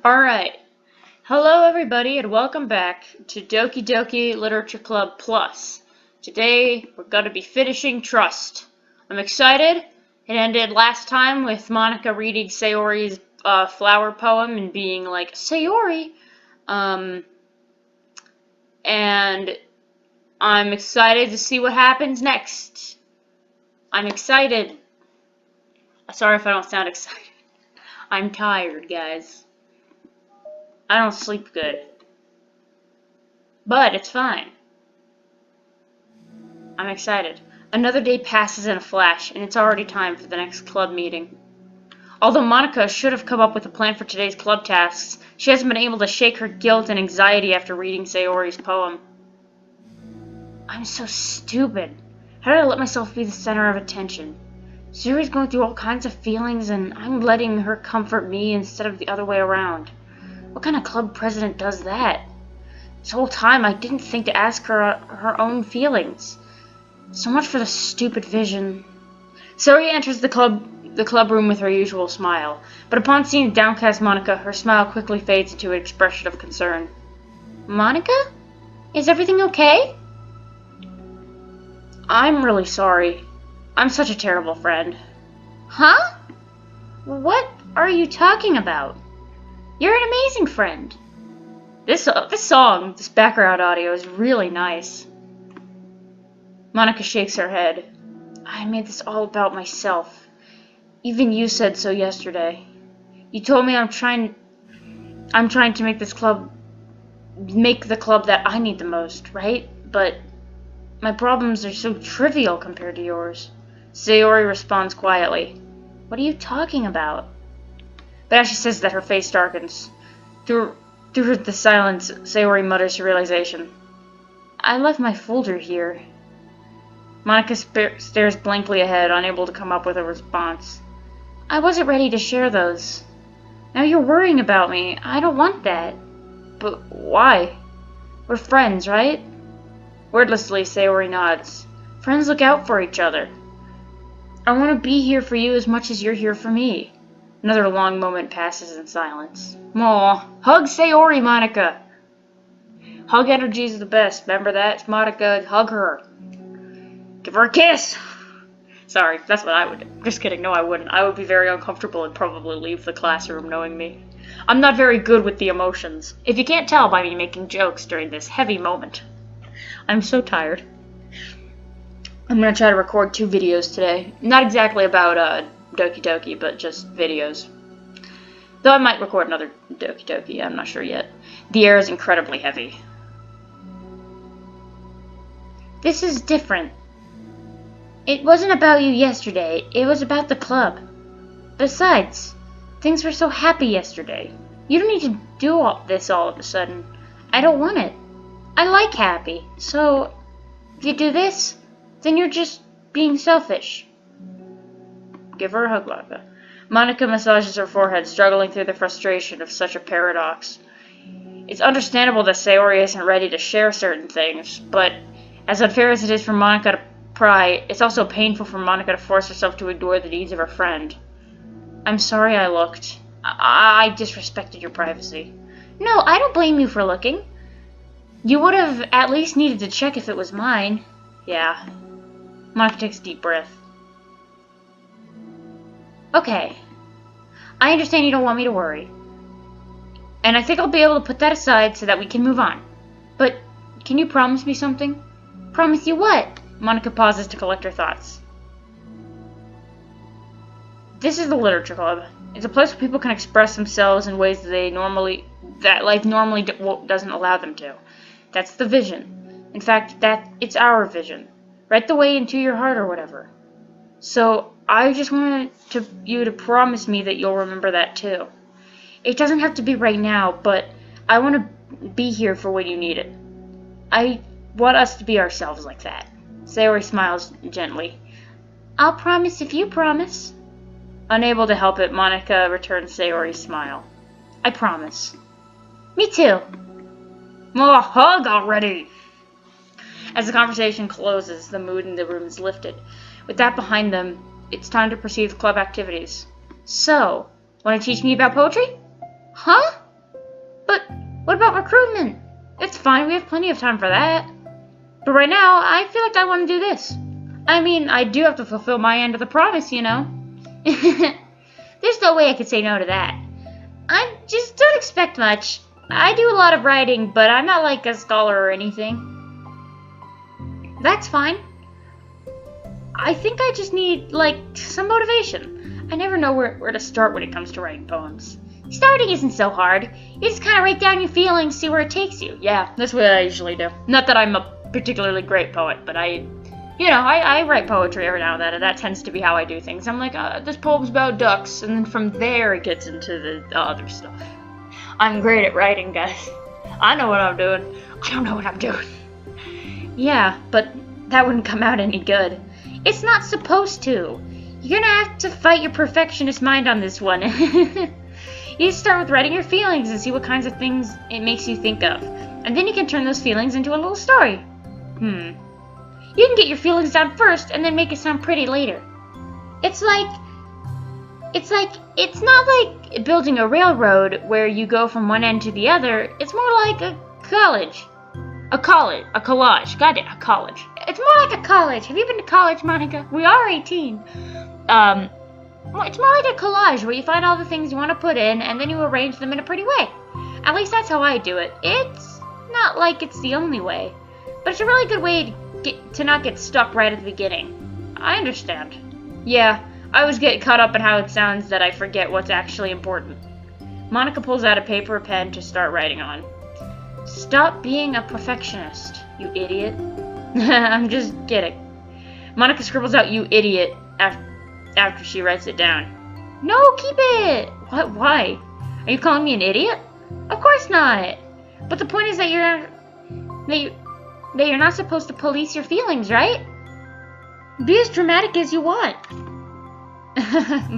Alright, hello everybody and welcome back to Doki Literature Club Plus. Today we're going to be finishing Trust. I'm excited. It ended last time with Monica reading Sayori's flower poem and being like, Sayori! And I'm excited to see what happens next. I'm excited. Sorry if I don't sound excited. I'm tired, guys. I don't sleep good. But it's fine. I'm excited. Another day passes in a flash, and it's already time for the next club meeting. Although Monica should have come up with a plan for today's club tasks, she hasn't been able to shake her guilt and anxiety after reading Sayori's poem. I'm so stupid. How did I let myself be the center of attention? Sayori's going through all kinds of feelings, and I'm letting her comfort me instead of the other way around. What kind of club president does that? This whole time I didn't think to ask her her own feelings. So much for the stupid vision. Sayori enters the club room with her usual smile, but upon seeing downcast Monica, her smile quickly fades into an expression of concern. Monica? Is everything okay? I'm really sorry. I'm such a terrible friend. Huh? What are you talking about? You're an amazing friend. This background audio is really nice. Monica shakes her head. I made this all about myself. Even you said so yesterday. You told me I'm trying to make the club that I need the most, right? But my problems are so trivial compared to yours. Sayori responds quietly. What are you talking about? But as she says that, her face darkens. Through the silence, Sayori mutters her realization. I left my folder here. Monica stares blankly ahead, unable to come up with a response. I wasn't ready to share those. Now you're worrying about me. I don't want that. But why? We're friends, right? Wordlessly, Sayori nods. Friends look out for each other. I want to be here for you as much as you're here for me. Another long moment passes in silence. Aw, hug Sayori, Monica. Hug energy is the best. Remember that, Monica? Hug her. Give her a kiss. Sorry, that's what I would do. Just kidding. No, I wouldn't. I would be very uncomfortable and probably leave the classroom knowing me. I'm not very good with the emotions. If you can't tell by me making jokes during this heavy moment. I'm so tired. I'm going to try to record 2 videos today. Not exactly about Doki, but just videos. Though I might record another Doki, I'm not sure yet. The air is incredibly heavy. This is different. It wasn't about you yesterday, it was about the club. Besides, things were so happy yesterday. You don't need to do all this all of a sudden. I don't want it. I like happy, so if you do this, then you're just being selfish. Give her a hug, Monica. Monica massages her forehead, struggling through the frustration of such a paradox. It's understandable that Sayori isn't ready to share certain things, but as unfair as it is for Monica to pry, it's also painful for Monica to force herself to ignore the needs of her friend. I'm sorry I looked. I disrespected your privacy. No, I don't blame you for looking. You would have at least needed to check if it was mine. Yeah. Monica takes a deep breath. Okay. I understand you don't want me to worry. And I think I'll be able to put that aside so that we can move on. But can you promise me something? Promise you what? Monica pauses to collect her thoughts. This is the Literature Club. It's a place where people can express themselves in ways that life normally doesn't allow them to. That's the vision. In fact, it's our vision. Right the way into your heart or whatever. So I just wanted you to promise me that you'll remember that too. It doesn't have to be right now, but I want to be here for when you need it. I want us to be ourselves like that. Sayori smiles gently. I'll promise if you promise. Unable to help it, Monica returns Sayori's smile. I promise. Me too. More hug already! As the conversation closes, the mood in the room is lifted. With that behind them, it's time to proceed with club activities. So, want to teach me about poetry? Huh? But what about recruitment? It's fine, we have plenty of time for that. But right now, I feel like I want to do this. I mean, I do have to fulfill my end of the promise, you know? There's no way I could say no to that. I just don't expect much. I do a lot of writing, but I'm not like a scholar or anything. That's fine. I think I just need, like, some motivation. I never know where to start when it comes to writing poems. Starting isn't so hard. You just kind of write down your feelings, see where it takes you. Yeah, that's what I usually do. Not that I'm a particularly great poet, but I write poetry every now and then, and that tends to be how I do things. I'm like, this poem's about ducks, and then from there it gets into the other stuff. I'm great at writing, guys. I know what I'm doing. I don't know what I'm doing. Yeah, but that wouldn't come out any good. It's not supposed to. You're gonna have to fight your perfectionist mind on this one. You start with writing your feelings and see what kinds of things it makes you think of. And then you can turn those feelings into a little story. You can get your feelings down first and then make it sound pretty later. It's not like building a railroad where you go from one end to the other. It's more like a college. A collage. Goddamn, a college. It's more like a college. Have you been to college, Monica? We are 18. It's more like a collage where you find all the things you want to put in and then you arrange them in a pretty way. At least that's how I do it. It's not like it's the only way, but it's a really good way to not get stuck right at the beginning. I understand. Yeah, I always get caught up in how it sounds that I forget what's actually important. Monica pulls out a paper and pen to start writing on. Stop being a perfectionist, you idiot. I'm just kidding. Monica scribbles out, you idiot, after she writes it down. No, keep it! What? Why? Are you calling me an idiot? Of course not. But the point is that you're not supposed to police your feelings, right? Be as dramatic as you want.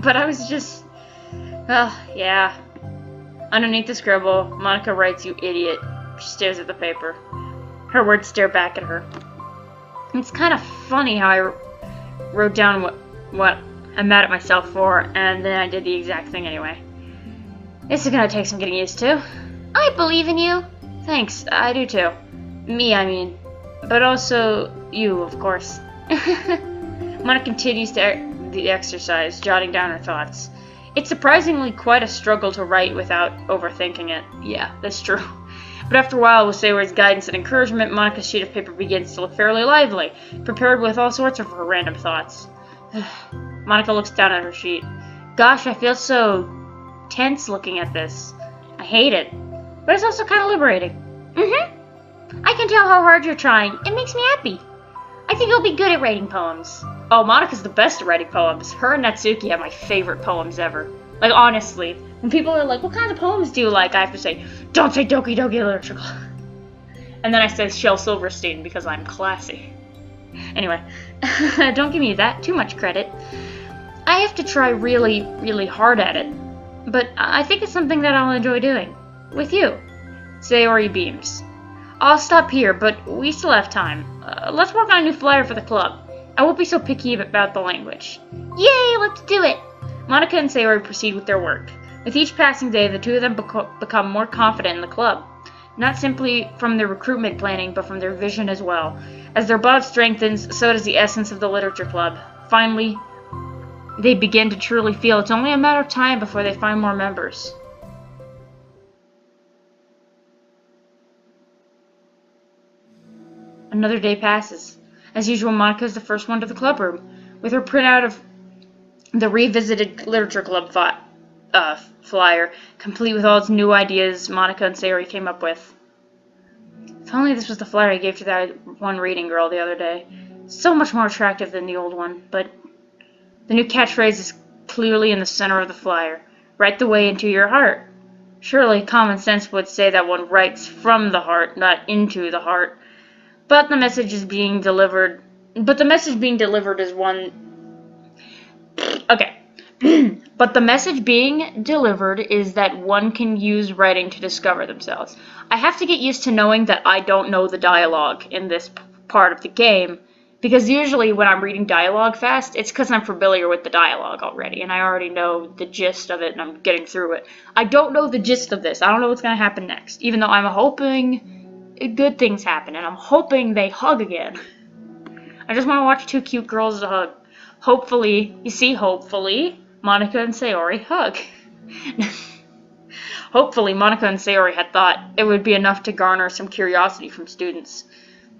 But I was just... Oh, yeah. Underneath the scribble, Monica writes, you idiot. She stares at the paper. Her words stare back at her. It's kind of funny how I wrote down what I'm mad at myself for, and then I did the exact thing anyway. This is gonna take some getting used to. I believe in you. Thanks, I do too. Me, I mean. But also you, of course. Monica continues the exercise, jotting down her thoughts. It's surprisingly quite a struggle to write without overthinking it. Yeah, that's true. But after a while, with Sayori's guidance and encouragement, Monica's sheet of paper begins to look fairly lively, prepared with all sorts of her random thoughts. Monica looks down at her sheet. Gosh, I feel so tense looking at this. I hate it. But it's also kind of liberating. I can tell how hard you're trying. It makes me happy. I think you'll be good at writing poems. Oh, Monica's the best at writing poems. Her and Natsuki have my favorite poems ever. Like, honestly. When people are like, what kinds of poems do you like? I have to say, don't say Doki Doki Literature Club. And then I say Shel Silverstein because I'm classy. Anyway, don't give me that too much credit. I have to try really, really hard at it. But I think it's something that I'll enjoy doing. With you. Sayori beams. I'll stop here, but we still have time. Let's work on a new flyer for the club. I won't be so picky about the language. Yay, let's do it! Monica and Sayori proceed with their work. With each passing day, the two of them become more confident in the club. Not simply from their recruitment planning, but from their vision as well. As their bond strengthens, so does the essence of the literature club. Finally, they begin to truly feel it's only a matter of time before they find more members. Another day passes. As usual, Monica is the first one to the club room, with her printout of the revisited literature club flyer, complete with all its new ideas Monica and Sayori came up with. If only this was the flyer I gave to that one reading girl the other day. So much more attractive than the old one, but the new catchphrase is clearly in the center of the flyer. Write the way into your heart. Surely common sense would say that one writes from the heart, not into the heart. But the message being delivered is one... Okay. But the message being delivered is that one can use writing to discover themselves. I have to get used to knowing that I don't know the dialogue in this part of the game, Because usually when I'm reading dialogue fast, it's because I'm familiar with the dialogue already, and I already know the gist of it, and I'm getting through it. I don't know the gist of this. I don't know what's going to happen next, even though I'm hoping good things happen, and I'm hoping they hug again. I just want to watch two cute girls hug. Hopefully, Monica and Sayori hug. Hopefully, Monica and Sayori had thought it would be enough to garner some curiosity from students.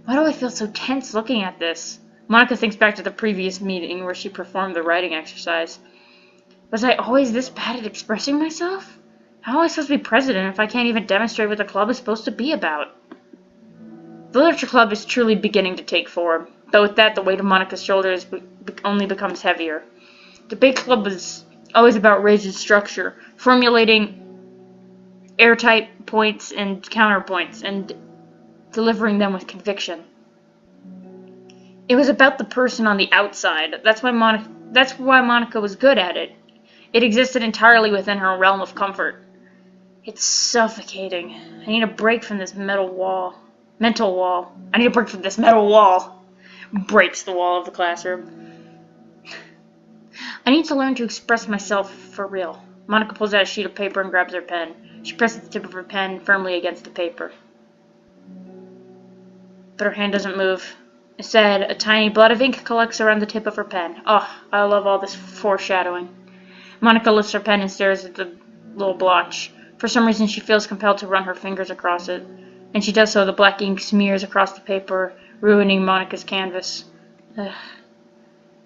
Why do I feel so tense looking at this? Monica thinks back to the previous meeting where she performed the writing exercise. Was I always this bad at expressing myself? How am I supposed to be president if I can't even demonstrate what the club is supposed to be about? The literature club is truly beginning to take form, though with that the weight of Monica's shoulders only becomes heavier. The big club was always about rigid structure, formulating airtight points and counterpoints, and delivering them with conviction. It was about the person on the outside. That's why Monica was good at it. It existed entirely within her realm of comfort. It's suffocating. I need a break from this mental wall. I need a break from this metal wall. Breaks the wall of the classroom. I need to learn to express myself for real. Monica pulls out a sheet of paper and grabs her pen. She presses the tip of her pen firmly against the paper. But her hand doesn't move. Instead, a tiny blot of ink collects around the tip of her pen. Oh, I love all this foreshadowing. Monica lifts her pen and stares at the little blotch. For some reason, she feels compelled to run her fingers across it. And she does so. The black ink smears across the paper, ruining Monica's canvas. Ugh.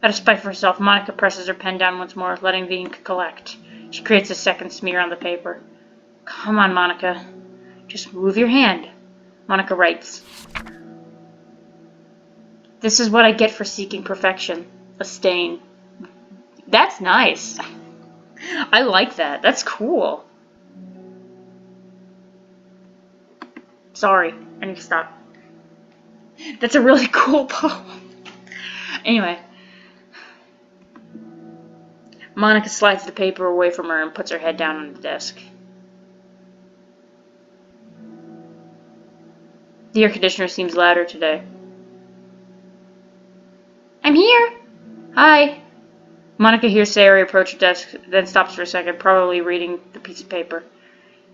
Out of spite for herself, Monica presses her pen down once more, letting the ink collect. She creates a second smear on the paper. Come on, Monica. Just move your hand. Monica writes. This is what I get for seeking perfection. A stain. That's nice. I like that. That's cool. Sorry, I need to stop. That's a really cool poem. Anyway. Monica slides the paper away from her and puts her head down on the desk. The air conditioner seems louder today. I'm here! Hi! Monica hears Sayori approach her desk, then stops for a second, probably reading the piece of paper.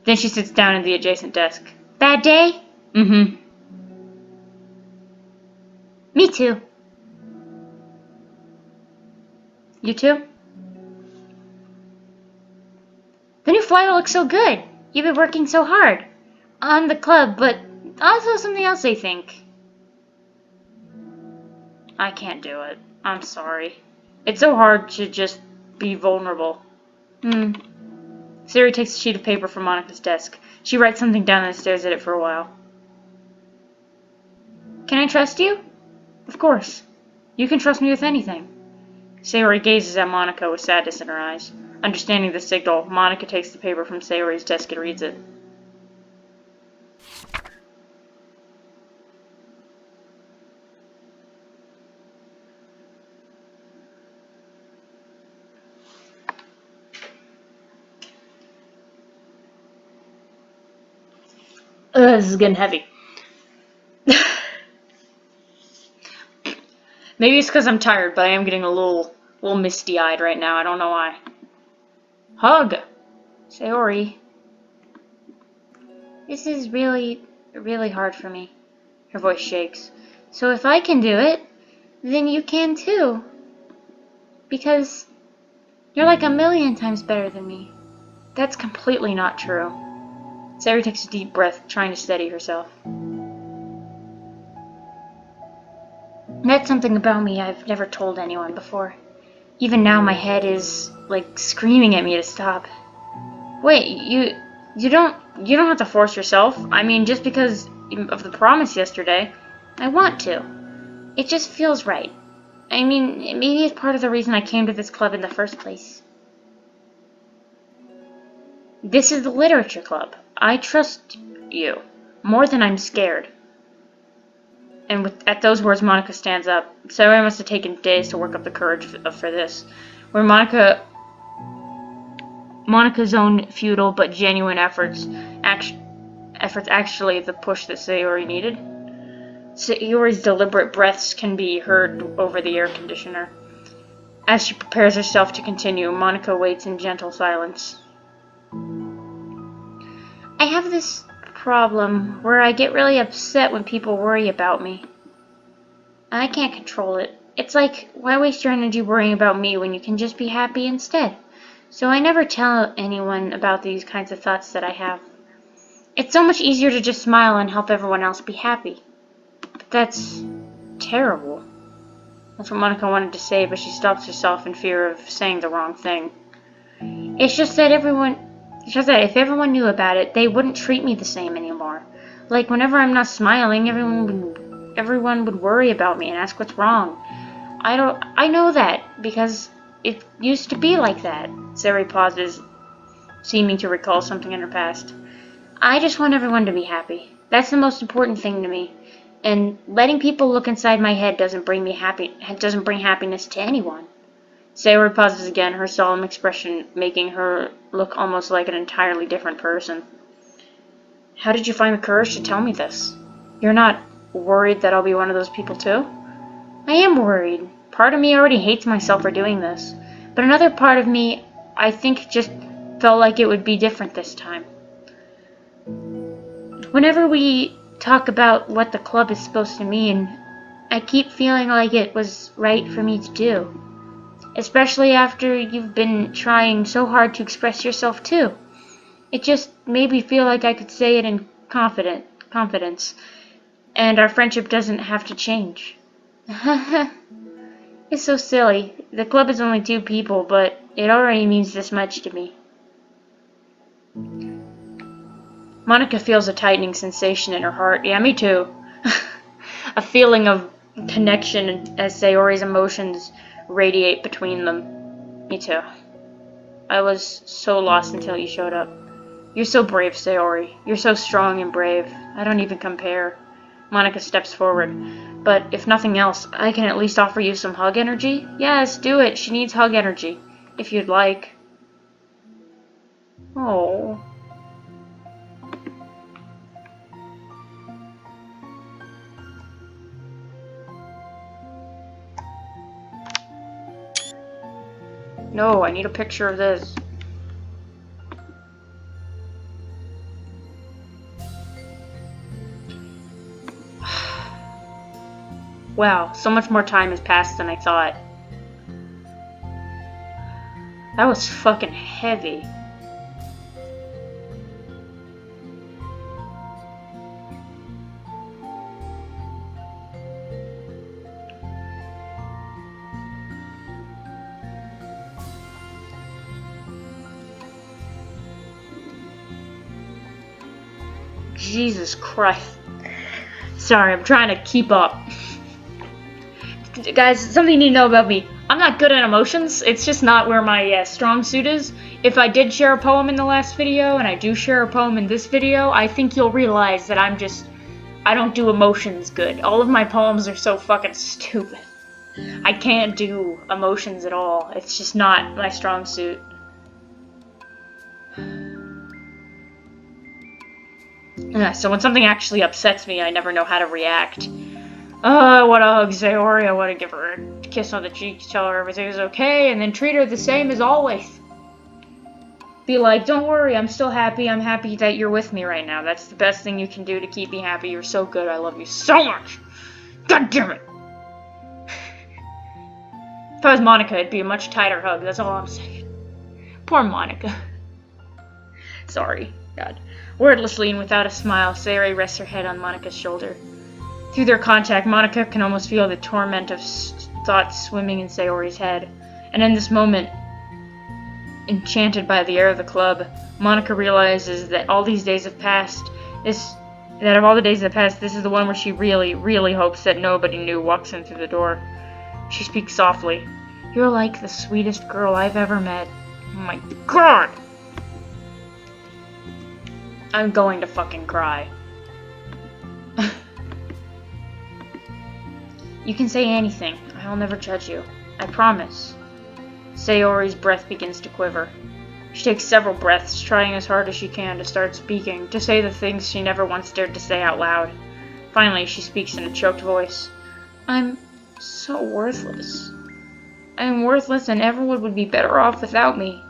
Then she sits down at the adjacent desk. Bad day? Mm-hmm. Me too. You too? The new flyer looks so good. You've been working so hard. On the club, but also something else, I think. I can't do it. I'm sorry. It's so hard to just be vulnerable. Sayori takes a sheet of paper from Monica's desk. She writes something down and stares at it for a while. Can I trust you? Of course. You can trust me with anything. Sayori gazes at Monica with sadness in her eyes. Understanding the signal, Monica takes the paper from Sayori's desk and reads it. This is getting heavy. Maybe it's because I'm tired, but I am getting a little misty-eyed right now. I don't know why. Hug! Sayori. This is really, really hard for me. Her voice shakes. So if I can do it, then you can too. Because you're like a million times better than me. That's completely not true. Sayori takes a deep breath, trying to steady herself. That's something about me I've never told anyone before. Even now my head is, like, screaming at me to stop. Wait, you don't have to force yourself. I mean, just because of the promise yesterday. I want to. It just feels right. I mean, maybe it's part of the reason I came to this club in the first place. This is the literature club. I trust you. More than I'm scared. And at those words, Monica stands up. Sayori must have taken days to work up the courage for this. Where Monica's own futile but genuine efforts actually the push that Sayori needed. Sayori's deliberate breaths can be heard over the air conditioner. As she prepares herself to continue, Monica waits in gentle silence. I have this problem where I get really upset when people worry about me. I can't control it. It's like, why waste your energy worrying about me when you can just be happy instead? So I never tell anyone about these kinds of thoughts that I have. It's so much easier to just smile and help everyone else be happy. But that's terrible. That's what Monica wanted to say, but she stops herself in fear of saying the wrong thing. It's just that if everyone knew about it, they wouldn't treat me the same anymore. Like, whenever I'm not smiling, everyone would worry about me and ask what's wrong. I know that, because it used to be like that. Sayori pauses, seeming to recall something in her past. I just want everyone to be happy. That's the most important thing to me. And letting people look inside my head doesn't bring happiness to anyone. Sayori pauses again, her solemn expression making her look almost like an entirely different person. How did you find the courage to tell me this? You're not worried that I'll be one of those people too? I am worried. Part of me already hates myself for doing this. But another part of me, I think, just felt like it would be different this time. Whenever we talk about what the club is supposed to mean, I keep feeling like it was right for me to do. Especially after you've been trying so hard to express yourself too. It just made me feel like I could say it in confidence, and our friendship doesn't have to change. It's so silly. The club is only 2 people, but it already means this much to me. Monica feels a tightening sensation in her heart. Yeah, me too. A feeling of connection as Sayori's emotions radiate between them. Me too. I was so lost until you showed up. You're so brave, Sayori. You're so strong and brave. I don't even compare. Monica steps forward. But if nothing else, I can at least offer you some hug energy? Yes, do it. She needs hug energy. If you'd like. Oh. No, I need a picture of this. Wow, so much more time has passed than I thought. That was fucking heavy. Jesus Christ. Sorry, I'm trying to keep up. Guys, something you need to know about me. I'm not good at emotions. It's just not where my strong suit is. If I did share a poem in the last video, and I do share a poem in this video, I think you'll realize that I don't do emotions good. All of my poems are so fucking stupid. I can't do emotions at all. It's just not my strong suit. So when something actually upsets me, I never know how to react. I want to hug Sayori, I want to give her a kiss on the cheek to tell her everything is okay, and then treat her the same as always. Be like, don't worry, I'm still happy, I'm happy that you're with me right now. That's the best thing you can do to keep me happy. You're so good, I love you so much. God damn it. If I was Monica, it'd be a much tighter hug, that's all I'm saying. Poor Monica. Sorry, God. Wordlessly and without a smile, Sayori rests her head on Monica's shoulder. Through their contact, Monica can almost feel the torment of thoughts swimming in Sayori's head. And in this moment, enchanted by the air of the club, Monica realizes that all these days have passed. That of all the days that passed, this is the one where she really, really hopes that nobody new walks in through the door. She speaks softly. You're like the sweetest girl I've ever met. Oh my god! I'm going to fucking cry. You can say anything. I'll never judge you. I promise. Sayori's breath begins to quiver. She takes several breaths, trying as hard as she can to start speaking, to say the things she never once dared to say out loud. Finally, she speaks in a choked voice. I'm so worthless. I'm worthless and everyone would be better off without me.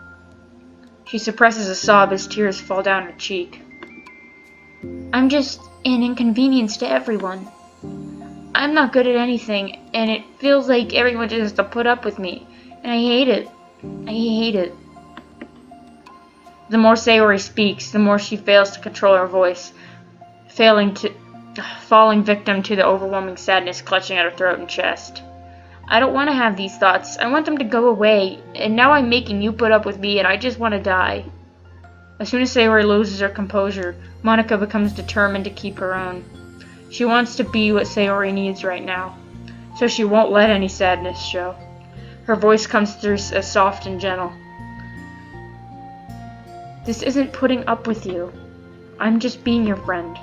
She suppresses a sob as tears fall down her cheek. I'm just an inconvenience to everyone. I'm not good at anything, and it feels like everyone just has to put up with me. And I hate it. I hate it. The more Sayori speaks, the more she fails to control her voice, falling victim to the overwhelming sadness clutching at her throat and chest. I don't want to have these thoughts. I want them to go away, and now I'm making you put up with me, and I just want to die. As soon as Sayori loses her composure, Monica becomes determined to keep her own. She wants to be what Sayori needs right now, so she won't let any sadness show. Her voice comes through as soft and gentle. This isn't putting up with you. I'm just being your friend.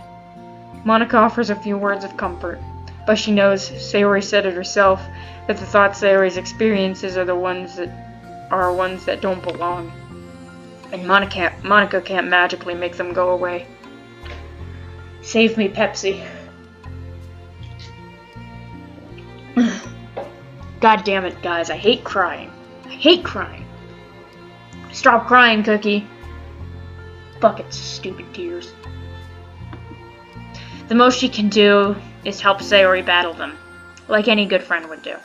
Monica offers a few words of comfort, but she knows, Sayori said it herself, that the thoughts Sayori's experiences are the ones that don't belong. And Monica can't magically make them go away. Save me, Pepsi. God damn it, guys, I hate crying. I hate crying. Stop crying, Cookie. Buckets of stupid tears. The most she can do is help Sayori battle them, like any good friend would do.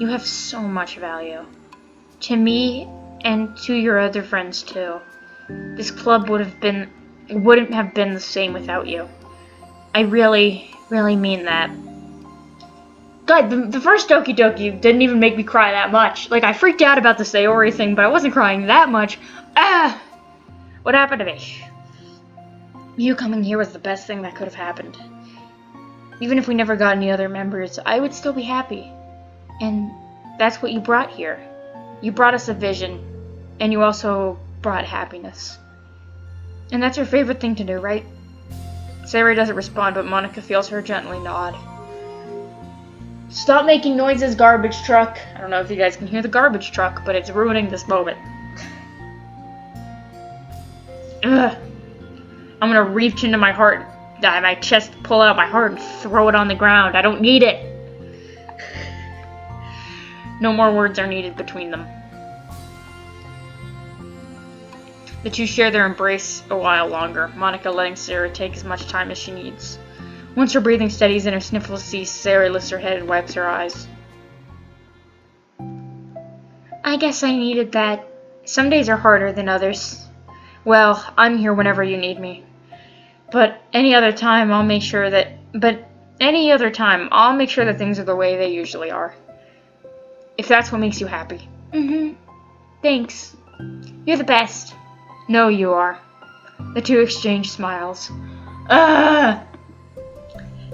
You have so much value. To me, and to your other friends too. This club wouldn't have been the same without you. I really, really mean that. God, the first Doki Doki didn't even make me cry that much. Like, I freaked out about the Sayori thing, but I wasn't crying that much. What happened to me? You coming here was the best thing that could have happened. Even if we never got any other members, I would still be happy. And that's what you brought here. You brought us a vision, and you also brought happiness. And that's your favorite thing to do, right? Sayori doesn't respond, but Monica feels her gently nod. Stop making noises, garbage truck. I don't know if you guys can hear the garbage truck, but it's ruining this moment. Ugh. I'm gonna reach into my heart, my chest, pull out my heart, and throw it on the ground. I don't need it. No more words are needed between them. The two share their embrace a while longer, Monica letting Sayori take as much time as she needs. Once her breathing steadies and her sniffles cease, Sayori lifts her head and wipes her eyes. I guess I needed that. Some days are harder than others. Well, I'm here whenever you need me. But any other time, I'll make sure that things are the way they usually are. If that's what makes you happy. Thanks. You're the best. No, you are. The two exchange smiles.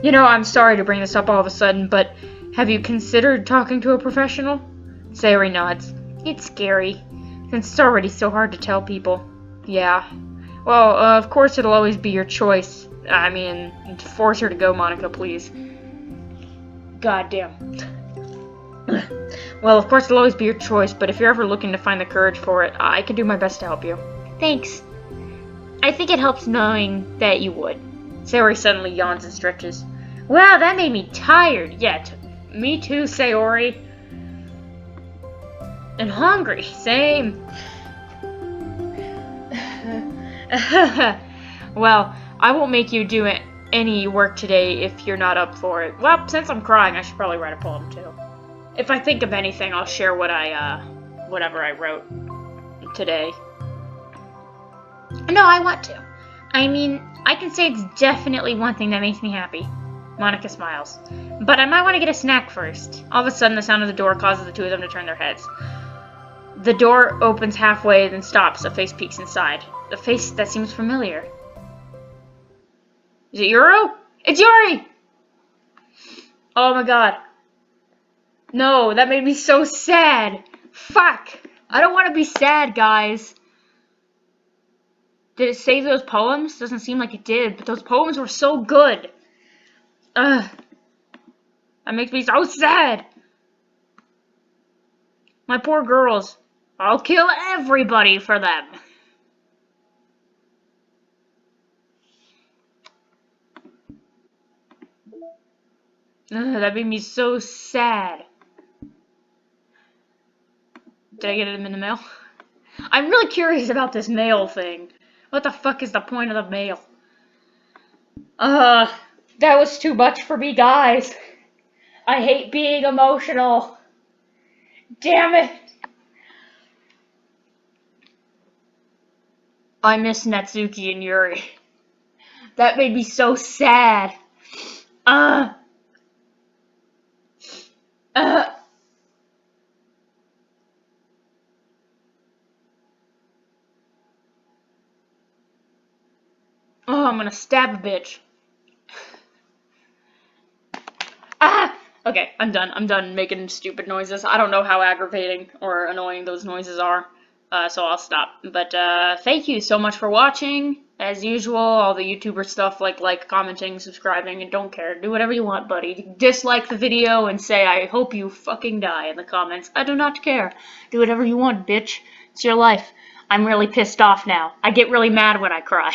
You know, I'm sorry to bring this up all of a sudden, but have you considered talking to a professional? Sayori nods. It's scary, since it's already so hard to tell people. Yeah. Well, of course it'll always be your choice. I mean, force her to go, Monica, please. Goddamn. Well, of course it'll always be your choice, but if you're ever looking to find the courage for it, I can do my best to help you. Thanks. I think it helps knowing that you would. Sayori suddenly yawns and stretches. Wow, that made me tired. Yeah, me too, Sayori. And hungry. Same. Well, I won't make you do any work today if you're not up for it. Well, since I'm crying, I should probably write a poem too. If I think of anything, I'll share whatever I wrote today. No, I want to. I mean, I can say it's definitely one thing that makes me happy. Monica smiles. But I might want to get a snack first. All of a sudden, the sound of the door causes the two of them to turn their heads. The door opens halfway, then stops. A face peeks inside. A face that seems familiar. Is it Yuru? It's Yuri! Oh my god. No, that made me so sad. Fuck. I don't want to be sad, guys. Did it save those poems? Doesn't seem like it did, but those poems were so good. Ugh. That makes me so sad. My poor girls. I'll kill everybody for them. That made me so sad. Did I get him in the mail? I'm really curious about this mail thing. What the fuck is the point of the mail? That was too much for me, guys. I hate being emotional. Damn it. I miss Natsuki and Yuri. That made me so sad. Uh. Oh, I'm gonna stab a bitch. Ah! Okay, I'm done. I'm done making stupid noises. I don't know how aggravating or annoying those noises are, so I'll stop. But thank you so much for watching. As usual, all the YouTuber stuff like, commenting, subscribing, and don't care. Do whatever you want, buddy. Dislike the video and say, I hope you fucking die in the comments. I do not care. Do whatever you want, bitch. It's your life. I'm really pissed off now. I get really mad when I cry.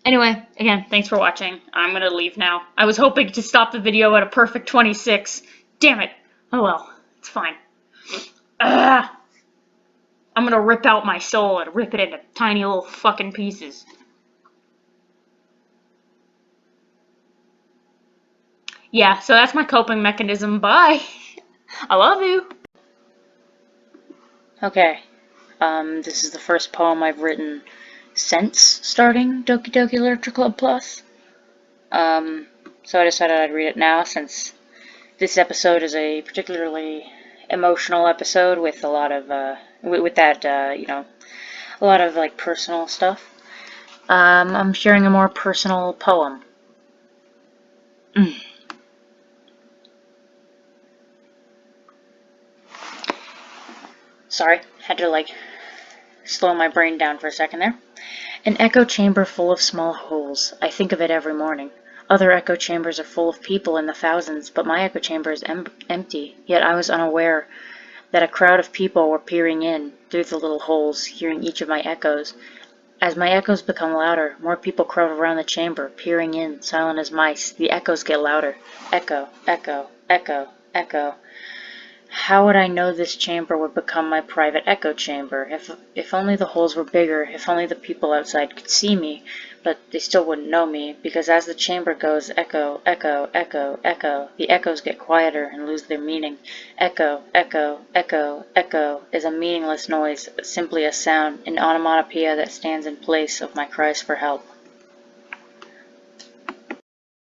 Anyway, again, thanks for watching. I'm gonna leave now. I was hoping to stop the video at a perfect 26. Damn it. Oh well, it's fine. Ugh. I'm gonna rip out my soul and rip it into tiny little fucking pieces. Yeah, so that's my coping mechanism. Bye. I love you. Okay. This is the first poem I've written since starting Doki Doki Literature Club Plus. So I decided I'd read it now since this episode is a particularly emotional episode with a lot of, with that, you know, a lot of, like, personal stuff. I'm sharing a more personal poem. Sorry, had to, like, slow my brain down for a second there. An echo chamber full of small holes. I think of it every morning. Other echo chambers are full of people in the thousands, but my echo chamber is empty, yet I was unaware that a crowd of people were peering in through the little holes, hearing each of my echoes. As my echoes become louder, more people crowd around the chamber, peering in, silent as mice. The echoes get louder. Echo, echo, echo, echo. How would I know this chamber would become my private echo chamber? If only the holes were bigger, if only the people outside could see me, but they still wouldn't know me, because as the chamber goes echo, echo, echo, echo, the echoes get quieter and lose their meaning. Echo, echo, echo, echo is a meaningless noise, simply a sound, an onomatopoeia that stands in place of my cries for help.